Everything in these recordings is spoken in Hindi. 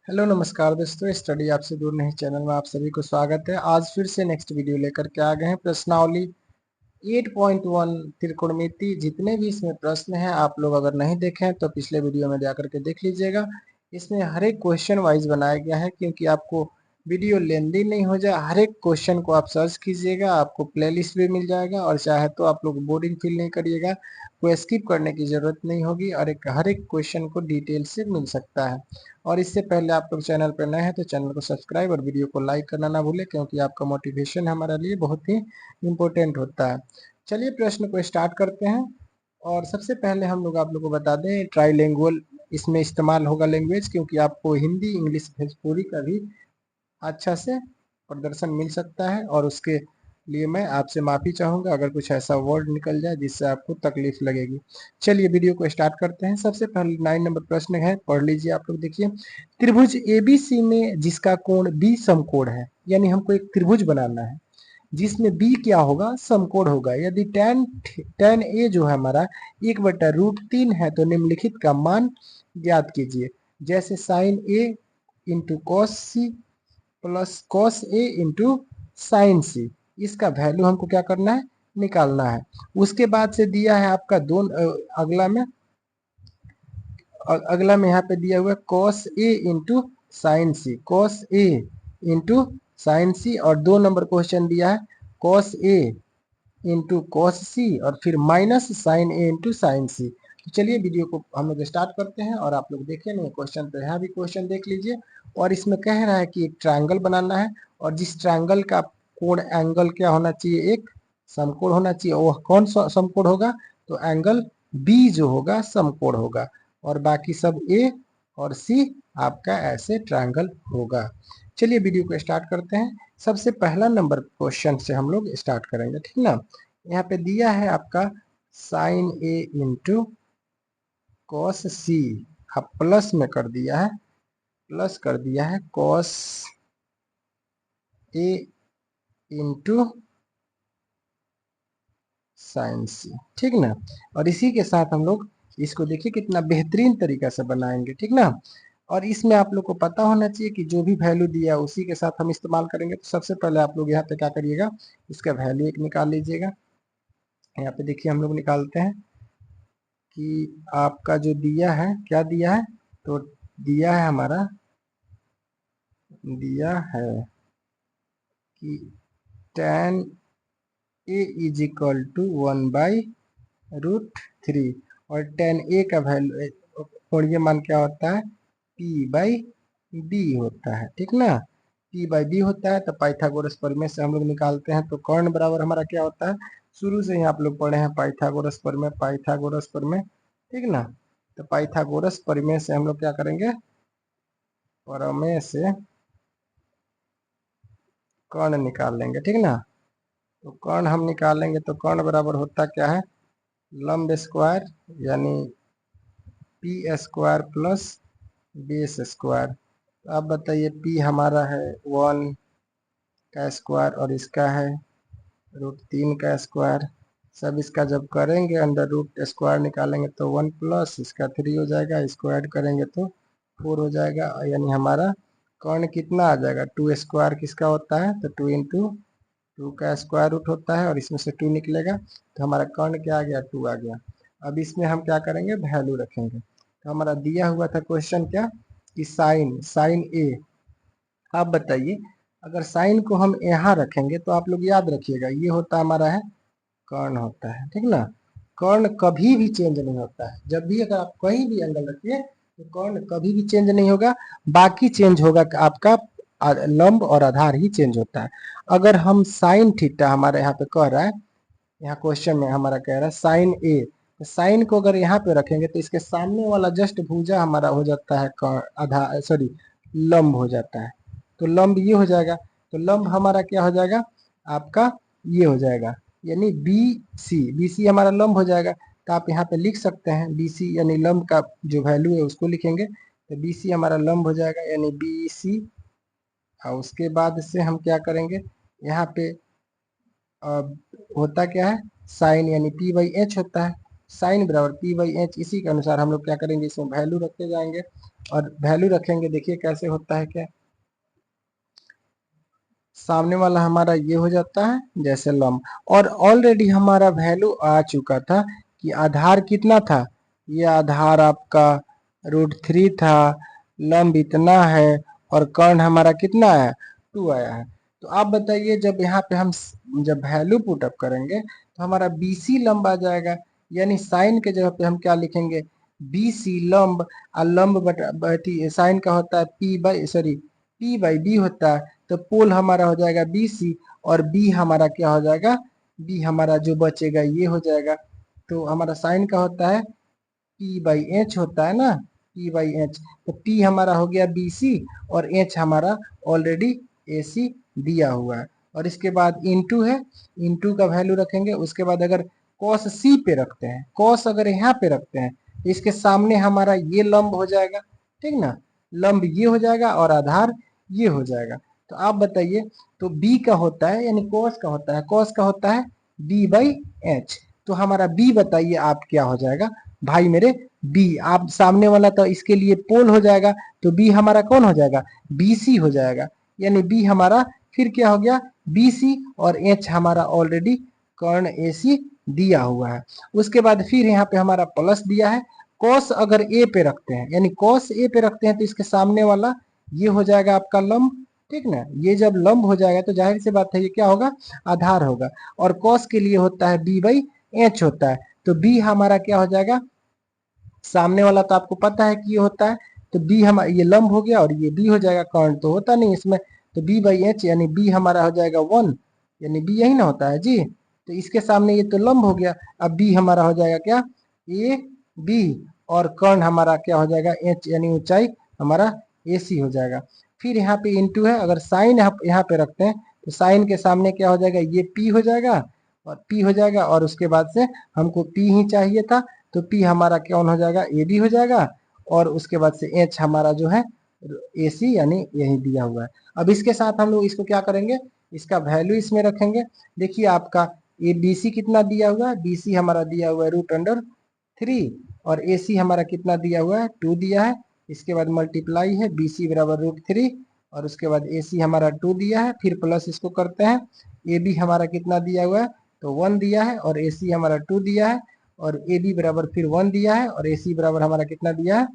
हेलो नमस्कार दोस्तों, स्टडी आपसे दूर नहीं चैनल में आप सभी को स्वागत है। आज फिर से नेक्स्ट वीडियो लेकर के आ गए हैं। प्रश्नावली 8.1 त्रिकोणमिति। जितने भी इसमें प्रश्न हैं आप लोग अगर नहीं देखे हैं तो पिछले वीडियो में जाकर के देख लीजिएगा। इसमें हर एक क्वेश्चन वाइज बनाया गया है क्योंकि आपको वीडियो लेंदी नहीं हो जाए। हर एक क्वेश्चन को आप सर्च कीजिएगा, आपको प्लेलिस्ट भी मिल जाएगा और चाहे तो आप लोग बोरिंग फील नहीं करिएगा, कोई स्किप करने की जरूरत नहीं होगी और हर एक क्वेश्चन को डिटेल से मिल सकता है। और इससे पहले आप लोग चैनल पर नए हैं तो चैनल को सब्सक्राइब और वीडियो को लाइक करना ना भूलें क्योंकि आपका मोटिवेशन हमारे लिए बहुत ही इम्पोर्टेंट होता है। चलिए प्रश्न को स्टार्ट करते हैं। और सबसे पहले हम लोग आप लोग को बता दें, ट्राइलिंगुअल इसमें इस्तेमाल होगा लैंग्वेज, क्योंकि आपको हिंदी इंग्लिश भोजपुरी का भी अच्छा से प्रदर्शन मिल सकता है और उसके लिए मैं आपसे माफ़ी चाहूँगा अगर कुछ ऐसा वर्ड निकल जाए जिससे आपको तकलीफ लगेगी। चलिए वीडियो को स्टार्ट करते हैं। सबसे पहले 9 नंबर प्रश्न है, पढ़ लीजिए आप लोग। देखिए, त्रिभुज एबीसी में जिसका कोण बी समकोण है, यानी हमको एक त्रिभुज बनाना है जिसमें बी क्या होगा, समकोण होगा। यदि टेन टेन ए जो है हमारा 1/√3 है तो निम्नलिखित का मान ज्ञात कीजिए। जैसे sine A into cos C plus cos A into sine C, इसका वैल्यू हमको क्या करना है, निकालना है। उसके बाद से दिया है आपका अगला में यहाँ पे दिया हुआ है cos A into sine C, cos A into sine सी, और 2 नंबर क्वेश्चन दिया है कॉस ए इंटू कॉस सी और फिर minus sign A into sine सी। तो चलिए वीडियो को हम लोग स्टार्ट करते हैं और आप लोग देखिए नहीं क्वेश्चन, तो यहाँ भी क्वेश्चन देख लीजिए। और इसमें कह रहा है कि एक ट्रायंगल बनाना है और जिस ट्रायंगल का कोण एंगल क्या होना चाहिए, एक समकोण होना चाहिए। वह कौन सा समकोण होगा, तो एंगल बी जो होगा समकोण होगा और बाकी सब ए और सी आपका ऐसे ट्रायंगल होगा। चलिए वीडियो को स्टार्ट करते हैं। सबसे पहला नंबर क्वेश्चन से हम लोग स्टार्ट करेंगे, ठीक ना। यहाँ पे दिया है आपका साइन ए इंटू कॉस सी, आप प्लस में कर दिया है, प्लस कर दिया है कॉस ए इंटू साइन सी, ठीक ना। और इसी के साथ हम लोग इसको देखिए कितना बेहतरीन तरीका से बनाएंगे, ठीक ना। और इसमें आप लोग को पता होना चाहिए कि जो भी वैल्यू दिया है उसी के साथ हम इस्तेमाल करेंगे। तो सबसे पहले आप लोग यहाँ पे क्या करिएगा, इसका वैल्यू एक निकाल लीजिएगा। यहाँ पे देखिए हम लोग निकालते हैं कि आपका जो दिया है, क्या दिया है, तो दिया है हमारा, दिया है कि tan a is equal to 1/√3 और tan a का वैल्यू कोणीय मान क्या होता है, p/b होता है, ठीक ना। p/b होता है तो पाइथागोरस प्रमेय से हम लोग निकालते हैं। तो कर्ण बराबर हमारा क्या होता है, शुरू से ही आप लोग पढ़े हैं पाइथागोरस प्रमेय, पाइथागोरस प्रमेय, ठीक ना। तो पाइथागोरस प्रमेय से हम लोग क्या करेंगे, प्रमेय से कर्ण निकाल लेंगे, ठीक ना। तो कर्ण हम निकालेंगे तो कर्ण बराबर होता क्या है, लंब स्क्वायर यानी P square plus base square. तो आप बताइए, पी हमारा है 1 का स्क्वायर और इसका है √3 का स्क्वायर। सब इसका जब करेंगे अंडर रूट स्क्वायर निकालेंगे तो 1 प्लस इसका 3 हो जाएगा, इसको ऐड करेंगे तो 4 हो जाएगा। यानी हमारा कर्ण कितना आ जाएगा, 2 स्क्वायर किसका होता है, तो 2 इंटू 2 का स्क्वायर रूट होता है और इसमें से 2 निकलेगा तो हमारा कर्ण क्या आ गया, 2 आ गया। अब इसमें हम क्या करेंगे, वैल्यू रखेंगे। तो हमारा दिया हुआ था क्वेश्चन क्या, कि साइन साइन ए। आप बताइए, अगर साइन को हम यहाँ रखेंगे तो आप लोग याद रखिएगा ये होता हमारा है कर्ण होता है, ठीक ना। कर्ण कभी भी चेंज नहीं होता है, जब भी अगर आप कहीं भी एंगल रखिए तो कर्ण कभी भी चेंज नहीं होगा। बाकी चेंज होगा आपका लंब और आधार ही चेंज होता है। अगर हम साइन थीटा हमारे यहाँ पे कह रहा है, यहाँ क्वेश्चन में हमारा कह रहा है साइन ए, तो साइन को अगर यहाँ पे रखेंगे तो इसके सामने वाला जस्ट भुजा हमारा हो जाता है आधा, सॉरी, लंब हो जाता है। तो लंब ये हो जाएगा, तो लंब हमारा क्या हो जाएगा, आपका ये हो जाएगा, यानी बी सी हमारा लंब हो जाएगा। तो आप यहाँ पे लिख सकते हैं बी सी, यानी लंब का जो वैल्यू है उसको लिखेंगे तो बी सी हमारा लंब हो जाएगा, यानी बी सी। और उसके बाद से हम क्या करेंगे, यहाँ पे होता क्या है, साइन यानी p/h होता है। साइन बराबर पी बाई एच, इसी के अनुसार हम लोग क्या करेंगे, इसमें वैल्यू रखते जाएंगे और वैल्यू रखेंगे। देखिए कैसे होता है, क्या सामने वाला हमारा ये हो जाता है जैसे लंब, और ऑलरेडी हमारा वैल्यू आ चुका था कि आधार कितना था, ये आधार आपका √3 था, लंब इतना है और कर्ण हमारा कितना आया, 2 आया है। तो आप बताइए जब यहाँ पे हम जब वैल्यू पुट अप करेंगे तो हमारा BC लंब आ जाएगा, यानी साइन के जगह पे हम क्या लिखेंगे, BC लंब, और लंब बटी साइन का होता है P/B होता है, तो पोल हमारा हो जाएगा BC, और B हमारा क्या हो जाएगा, B हमारा जो बचेगा ये हो जाएगा। तो हमारा साइन का होता है P/H होता है ना, P/H, तो P हमारा हो गया BC और H हमारा ऑलरेडी AC दिया हुआ है। और इसके बाद इंटू है, इंटू का वैल्यू रखेंगे। उसके बाद अगर cos C पे रखते हैं, cos अगर यहाँ पे रखते हैं तो इसके सामने हमारा ये लंब हो जाएगा, ठीक ना, लंब ये हो जाएगा और आधार ये हो जाएगा। तो आप बताइए, तो B का होता है यानी cos का होता है, cos का होता है B/H, तो हमारा B बताइए आप क्या हो जाएगा भाई मेरे, B। आप सामने वाला तो इसके लिए पोल हो जाएगा, तो B हमारा कौन हो जाएगा, BC हो जाएगा, यानी B हमारा फिर क्या हो गया, BC, और H हमारा ऑलरेडी कर्ण AC दिया हुआ है। उसके बाद फिर यहाँ पे हमारा प्लस दिया है, cos अगर A पे रखते हैं, यानी cos A पे रखते हैं तो इसके सामने वाला ये हो जाएगा आपका लंब, ठीक ना, ये जब लंब हो जाएगा तो जाहिर सी बात है ये क्या होगा, आधार होगा, और cos के लिए होता है B/H होता है, तो B हमारा क्या हो जाएगा, सामने वाला तो आपको पता है कि ये होता है, तो B हम ये लंब हो गया और ये B हो जाएगा, कर्ण तो होता नहीं इसमें, तो B/H यानी B हमारा हो जाएगा 1, यानी B यही ना होता है जी, तो इसके सामने ये तो लंब हो गया, अब B हमारा हो जाएगा क्या, AB, और कर्ण हमारा क्या हो जाएगा, H यानी ऊंचाई हमारा AC हो जाएगा। फिर यहाँ पे इंटू है, अगर साइन यहाँ पे रखते हैं तो साइन के सामने क्या हो जाएगा, ये P हो जाएगा और P हो जाएगा, और उसके बाद से हमको P ही चाहिए था, तो P हमारा कौन हो जाएगा, AB हो जाएगा, और उसके बाद से H हमारा जो है AC यानी यही दिया हुआ है। अब इसके साथ हम लोग इसको क्या करेंगे, इसका वैल्यू इसमें रखेंगे। देखिए आपका ये BC कितना दिया हुआ है, BC हमारा दिया हुआ है √3, और AC हमारा कितना दिया हुआ है, 2 दिया है। इसके बाद मल्टीप्लाई है, BC बराबर √3, और उसके बाद AC हमारा 2 दिया है, फिर प्लस इसको करते हैं, AB हमारा कितना दिया हुआ है, तो 1 दिया है, और AC हमारा 2 दिया है, और AB बराबर फिर 1 दिया है, और AC बराबर हमारा कितना दिया है,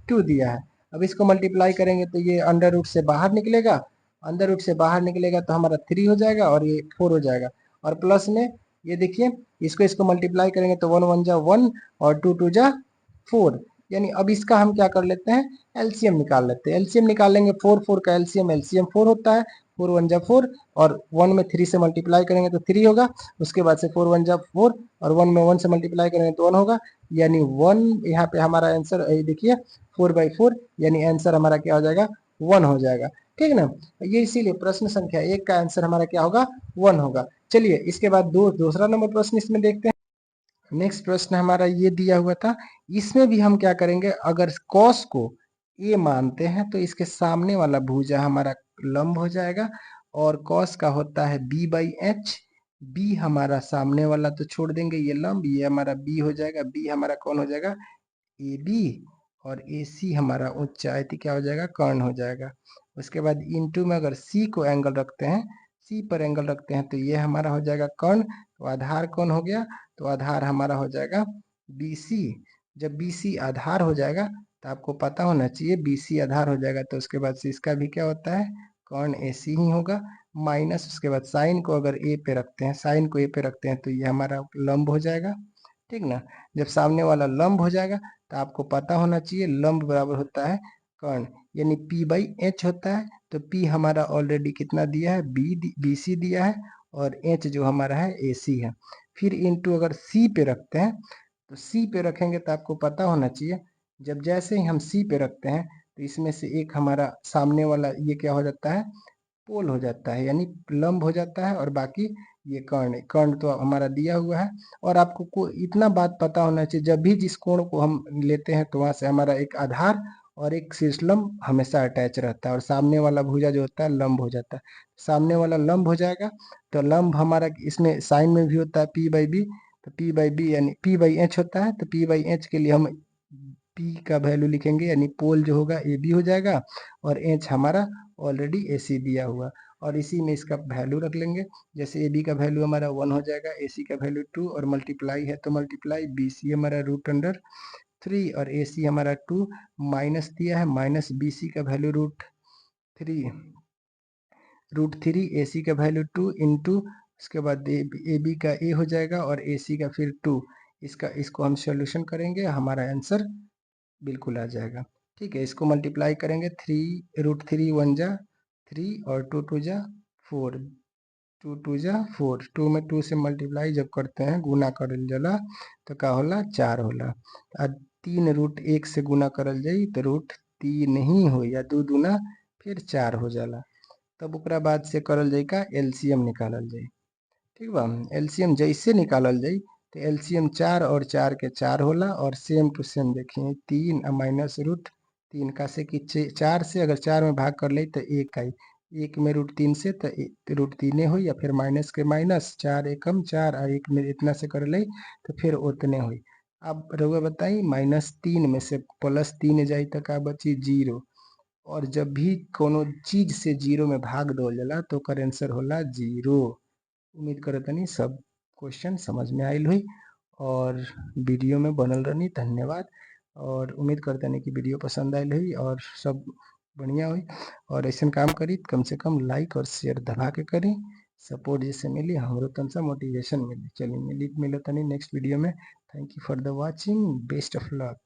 2 दिया है। अब इसको मल्टीप्लाई करेंगे तो ये अंडर रूट से बाहर निकलेगा, अंडर रूट से बाहर निकलेगा तो हमारा 3 हो जाएगा और ये 4 हो जाएगा, और प्लस में ये देखिए इसको मल्टीप्लाई करेंगे तो 1 1 जा 1 और 2 2 जा 4, यानी अब इसका हम क्या कर लेते हैं, एलसीएम निकाल लेते हैं। एलसीएम निकाल लेंगे, 4 4 का एलसीएम 4 होता है, 4 1 जा 4, और 1 में 3 से मल्टीप्लाई करेंगे तो 3 होगा, उसके बाद से 4 1 जा 4, और 1 में 1 से मल्टीप्लाई करेंगे तो 1 होगा, यानी 1 यहाँ पे हमारा आंसर देखिए 4/4, यानी आंसर हमारा क्या हो जाएगा, 1 हो जाएगा, ठीक ना। ये इसीलिए प्रश्न संख्या 1 का आंसर हमारा क्या होगा, 1 होगा। चलिए इसके बाद दूसरा नंबर प्रश्न इसमें देखते हैं। नेक्स्ट प्रश्न हमारा ये दिया हुआ था, इसमें भी हम क्या करेंगे, अगर cos को a मानते हैं तो इसके सामने वाला भुजा हमारा लंब हो जाएगा, और cos का होता है B/H, B हमारा सामने वाला तो छोड़ देंगे, ये लंब, ये हमारा B हो जाएगा, B हमारा कौन हो जाएगा, AB, और AC हमारा ऊंचाई क्या हो जाएगा, कर्ण हो जाएगा। उसके बाद इंटू में अगर C को एंगल रखते हैं, C पर एंगल रखते हैं तो ये हमारा हो जाएगा कर्ण, तो आधार कौन हो गया, तो आधार हमारा हो जाएगा BC। जब BC आधार हो जाएगा तो आपको पता होना चाहिए BC आधार हो जाएगा तो उसके बाद से इसका भी क्या होता है, कर्ण AC ही होगा, माइनस उसके बाद साइन को अगर A पे रखते हैं, साइन को A पे रखते हैं तो ये हमारा लंब हो जाएगा, ठीक ना। जब सामने वाला लंब हो जाएगा तो आपको पता होना चाहिए लंब बराबर होता है कर्ण, यानी P/H होता है, तो P हमारा ऑलरेडी कितना दिया है, BC दिया है, और H जो हमारा है AC है। फिर इंटू अगर C पे रखते हैं, तो C पे रखेंगे तो आपको पता होना चाहिए, जब जैसे ही हम C पे रखते हैं तो इसमें से एक हमारा सामने वाला ये क्या हो जाता है, पोल हो जाता है, यानी लंब हो जाता है, और बाकी ये कर्ण, कर्ण तो हमारा दिया हुआ है। और आपको इतना बात पता होना चाहिए, जब भी जिस कोण को हम लेते हैं तो वहां से हमारा एक आधार और एक शीर्षलंब हमेशा अटैच रहता है, और सामने वाला भुजा जो होता है लंब हो जाता है। सामने वाला लंब हो जाएगा तो लंब हमारा इसमें साइन में भी होता है P/B, तो P बाई बी यानी P बाई एच होता है, तो P बाई एच के लिए हम P का वैल्यू लिखेंगे, यानी पोल जो होगा ए बी हो जाएगा और एच हमारा ऑलरेडी ए सी दिया हुआ, और इसी में इसका वैल्यू रख लेंगे। जैसे ए बी का वैल्यू हमारा 1 हो जाएगा, ए सी का वैल्यू 2, और मल्टीप्लाई है तो मल्टीप्लाई, बी सी हमारा √3 और ए सी हमारा 2, माइनस दिया है, माइनस बी सी का वैल्यू √3 ए सी का वैल्यू 2 इंटू, उसके बाद ए बी का ए हो जाएगा और ए सी का फिर 2, इसको हम सॉल्यूशन करेंगे, हमारा आंसर बिल्कुल आ जाएगा। ठीक है, इसको मल्टीप्लाई करेंगे, √3 1 जा 3 और 2 2 जा 4, 2 2 जा 4, 2 में 2 से मल्टीप्लाई जब करते हैं गुना करल जाला तो का होला 4 होला, आ 3 √1 से गुना करल जाई तो √3 ही हो, या 2 दूना फिर 4 हो जाला। तब ओकरा बाद से करल जाई का एलसीएम निकालल जाई। ठीक बा, एलसीएम जैसे निकालल जाई तो एलसीएम 4 और 4 के 4 होला, और सेम टू सेम देखिए 3 माइनस √3 का से कि 4 से अगर 4 में भाग कर ले तो 1 आई, 1 में √3 से तो √3 हो, या फिर माइनस के माइनस 4 एकम 4 और 1 में इतना से कर ले तो फिर उतने हुई। अब रउआ बताई -3 में से +3 जाई तो का बची 0, और जब भी कोनो चीज से 0 में भाग दो जाला तो ओकर आंसर होला 0। उम्मीद करतनी सब क्वेश्चन समझ में आयल हुई और वीडियो में बनल रहनी। धन्यवाद, और उम्मीद करतनी कि वीडियो पसंद आयल हुई और सब बढ़िया हुई, और ऐसा काम करी कम से कम लाइक और शेयर दबा के करी, सपोर्ट जैसे मिली हमरो तन सा मोटिवेशन मिली। चलिए मिली मिलतनी नेक्स्ट वीडियो में। Thank you for the watching, best of luck.